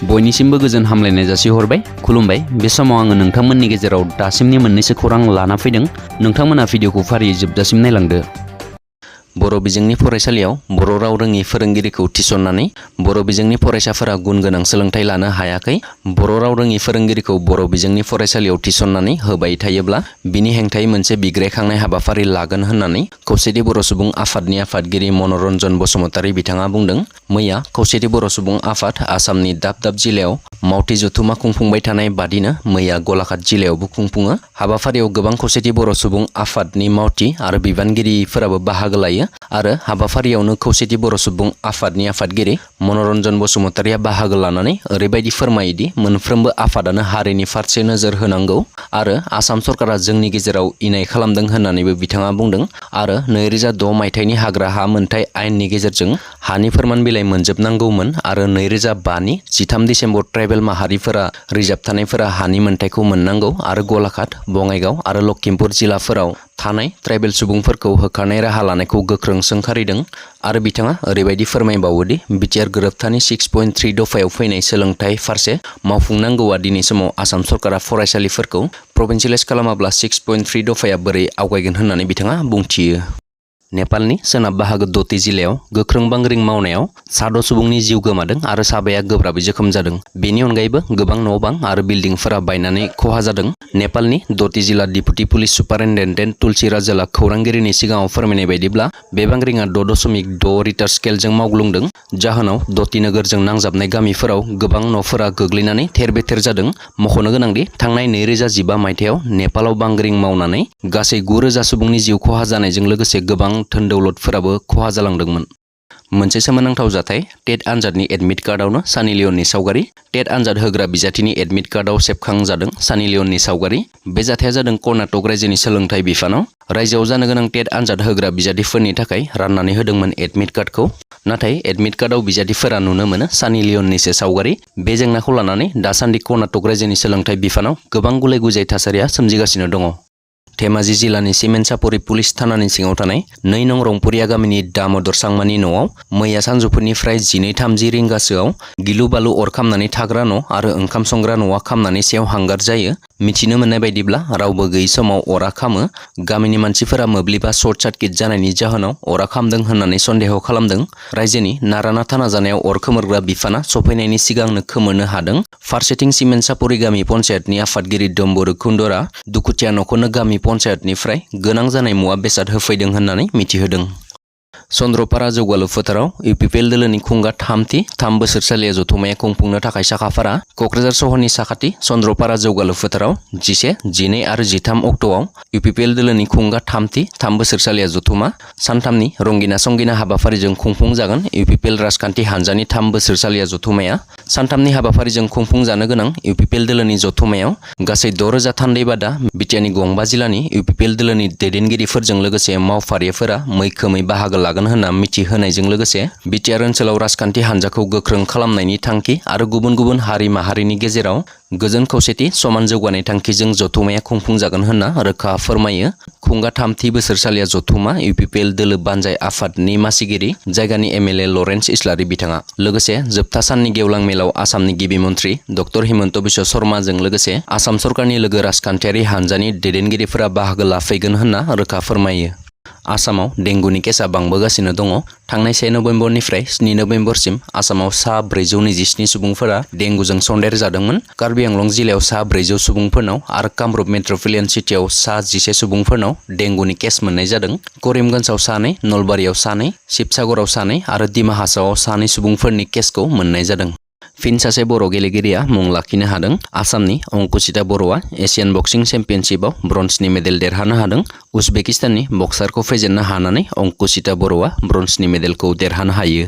बयनिसिमबो गोजोन हामलायनाय जासिहरबाय। खुलुमबाय। बे समाव आङो नोंथांमोननि गेजेराव दासिमनि मोननैसो खौरां लाना फैदों। नोंथांमोना भिडिअखौ फारियै जोबजासिम नायलांदो। बर' बिजोंनि फरायसालियाव बर' राव रोङि फोरोंगिरिखौ थिसननानै बर' बिजोंनि फरायसाफोरा गुन गोनां सोलोंथाइ लानो हायाखै। बर' राव रोङि फोरोंगिरिखौ बर' बिजोंनि फरायसालियाव थिसननानै होबाय थायोब्ला बिनि हेंथायै मोनसे बिग्रायखांनाय हाबाफारि लागोन होननानै खौसेथि बर' सुबुं आफादनि आफादगिरि मनरन्जन बसुमतारी बिथाङा बुंदों। मैया खौसेथि बर' सुबुं आफाद आसामनि दाब दाब जिल्लायाव मावथि जथुमा खुंफुंबाय थानाय बादिनो मैया गलाघाट जिल्लायावबो खुंफुङो। हाबाफारियाव गोबां खौसेथि बर' सुबुं आफादनि मावथि आरो बिबानगिरिफोराबो बाहागो लायो आरो हाबाफारियावनो खौसेथि बर' सुबुं आफादनि आफादगिरि मनरन्जन बसुमतारीया बाहागो लानानै ओरैबायदि फोरमायोदि मोनफ्रोमबो आफादानो हारिनि फारसे नोजोर होनांगौ आरो आसाम सरकारा जोंनि गेजेराव इनाय खालामदों होननानैबो बिथाङा बुंदों आरो 2006 मायथाइनि हाग्रा हा मोनथाय आयेननि गेजेरजों हानि फोरमान बिलाइ मोनजोबनांगौमोन आरो 2005नि 13 डिसेम्बर ट्राइबेल माहारिफोरा रिजार्भ थानायफोरा हानि मोनथायखौ मोननांगौ आरो गलाघाट, बङाइगाव आरो लखिमपुर जिल्लाफोराव थानाय ट्राइबेल सुबुंफोरखौ होखारनाय राहा लानायखौ गोख्रों सोंखारिदों आरो बिथाङा ओरैबायदि फोरमायबावोदि बिटिआर गोरोबथानि 6.3 दफायाव फैनाय सोलोंथाइ फारसे मावफुंनांगौआ दिनै समाव आसाम सरकारा फरायसालिफोरखौ प्रभिन्सियेलाइज खालामाब्ला 6.3 दफाया बोरै आवगायगोन होननानै बिथाङा बुंथियो। नेपालनि सोनाब बाहागो दति जिल्लायाव गोख्रों बांग्रिं मावनायाव 6 सुबुंनि जिउ गोमादों आरो साबाया गोब्राबै जोखोम जादों। बेनि अनगायैबो गोबां न'-बां आरो बिल्डिंफोरा बायनानै खहा जादों। नेपालनि दति जिल्ला डिपुटि पुलिस सुपारिनटेन्डेन्ट तुलसी राजोला खौरांगिरिनि सिगाङाव फोरमायनाय बायदिब्ला बे बांग्रिङा 6.6 रिक्टार स्केलजों मावग्लुंदों। जाहोनाव दति नोगोरजों नांजाबनाय गामिफोराव गोबां न'फोरा गोग्लैनानै थेर-बेथेर जादों। मख'नो गोनांदि थांनाय 2015 मायथाइयाव नेपालाव बांग्रिं मावनानै गासै 9,000 सुबुंनि जिउ खहा जानायजों लोगोसे गोबां धोन दौलतफोराबो खहा जालांदोंमोन। मोनसे सोमोनांथाव जाथाय टेट आनजादनि एडमिट कार्डआवनो सानी लियननि सावगारि। टेट आनजाद होग्रा बिजाथिनि एडमिट कार्डआव सेबखांजादों सानी लियननि सावगारि। बे जाथाया जादों कर्नाटक रायजोनि सोलोंथाइ बिफानाव। रायजोआव जानो गोनां टेट आनजाद होग्रा बिजाथिफोरनि थाखाय राननानै होदोंमोन एडमिट कार्डखौ। नाथाय एडमिट कार्डआव बिजाथिफोरा नुनो मोनो सानी लियननिसो सावगारि। बे जेंनाखौ लानानै दासान्दि कर्नाटक रायजोनि सोलोंथाइ बिफानाव गोबां गुलाय-गुजाय थासारिया सोमजिगासिनो दङ। धेमाजि जिल्लानि सिमेन्सापरि पुलिस थानानि सिङाव थानाय 2 नं रंपुरिया गामिनि दामोदर सांमानि न'आव मैया सानजौफुनिफ्राय 12:30 रिंगासोआव गिलु-बालु अर खामनानै थाग्रा न' आरो ओंखाम संग्रा न'आ खामनानै सेव हांगार जायो। मिथिनो मोननाय बायदिब्ला रावबो गैयै समाव अरा खामो। गामिनि मानसिफोरा मोब्लिबा सर्ट सार्किट जानायनि जाहोनाव अरा खामदों होननानै सन्देह खालामदों। रायजोनि नारानाथा नाजानायाव अर खोमोरग्रा बिफाना सफैनायनि सिगांनो खोमोरनो हादों। फारसेथिं सिमेन्सापरि गामि पन्चायतनि आफादगिरि डम्बरु खुन्दरा दुखुथिया न'खौनो गामि पन्चायतनिफ्राय गोनां जानाय मुवा बेसाद होफैदों होननानै मिथिहोदों। चन्द्रपारा जौगालु फोथाराव इउपिपिएल दोलोनि खुंगा 3थि 3 बोसोरसालिया जथुमाया खुंफुंनो थाखाय साखाफारा। क'क्राझार सहरनि साखाथि चन्द्रपारा जौगालु फोथाराव 11, 12 आरो 13 अक्ट'आव इउपिपिएल दोलोनि खुंगा 3थि 3 बोसोरसालिया जथुमा सानथामनि रंगिना-संगिना हाबाफारिजों खुंफुंजागोन। इउपिपिएल राजखान्थि हान्जानि 3 बोसोरसालिया जथुमाया सानथामनि हाबाफारिजों खुंफुंजानो गोनां इउपिपिएल दोलोनि जथुमायाव गासै 6,000 थान्दैबादा बिटिआरनि गंबा जिल्लानि इउपिपिएल दोलोनि दैदेनगिरिफोरजों लोगोसे मावफारियाफोरा मैखोमै बाहागो लागोन होनना मिथिहोनायजों लोगोसे बिटिआर ओनसोलाव राजखान्थि हान्जाखौ गोख्रों खालामनायनि थांखि आरो गुबुन गुबुन हारि माहारिनि गेजेराव गोजोन खौसेथि समान जौगानाय थांखिजों जथुमाया खुंफुंजागोन होनना रोखा फोरमायो। खुंगा 3थि बोसोरसालिया जथुमा इउपिपिएल दोलो बानजाय आफादनि मासिगिरि जायगानि एमएलए लरेन्स इस्लारि बिथाङा लोगोसे जोबथा साननि गेवलां मेलाव आसामनि गिबि मन्त्रि डक्टर हिमन्त बिश्व शर्माजों लोगोसे आसाम सरकारनि लोगो राजखान्थियारि हान्जानि दैदेनगिरिफोरा बाहागो लाफैगोन होनना रोखा फोरमायो। आसामाव डेंगुनि केसआ बांबोगासिनो दङ। थांनाय 1 नभेम्बरनिफ्राय 7 नभेम्बरसिम आसामाव सा 427 सुबुंफोरा डेंगुजों सन्देर जादोंमोन। कार्बि आंलं जिल्लायाव सा 400 सुबुंफोरनाव आरो कामरुप मेट्र'पलिटन सिटियाव सा 11 सुबुंफोरनाव डेंगुनि केस मोननाय जादों। करिमगन्जआव 2, नलबारियाव 2, शिबसागराव 2 आरो डिमा हासावआव 2 सुबुंफोरनि केसखौ मोननाय जादों। फिन सासे बर' गेलेगिरिया मुं लाखिनो हादों। आसामनि अंकुचिता बर'आ एशियान बक्सिं चेम्पियनशिपआव ब्रन्जनि मेडेल देरहानो हादों। उजबेकिस्ताननि बक्सारखौ फेजेननो हानानै अंकुचिता बर'आ ब्रन्जनि मेडेलखौ देरहानो हायो।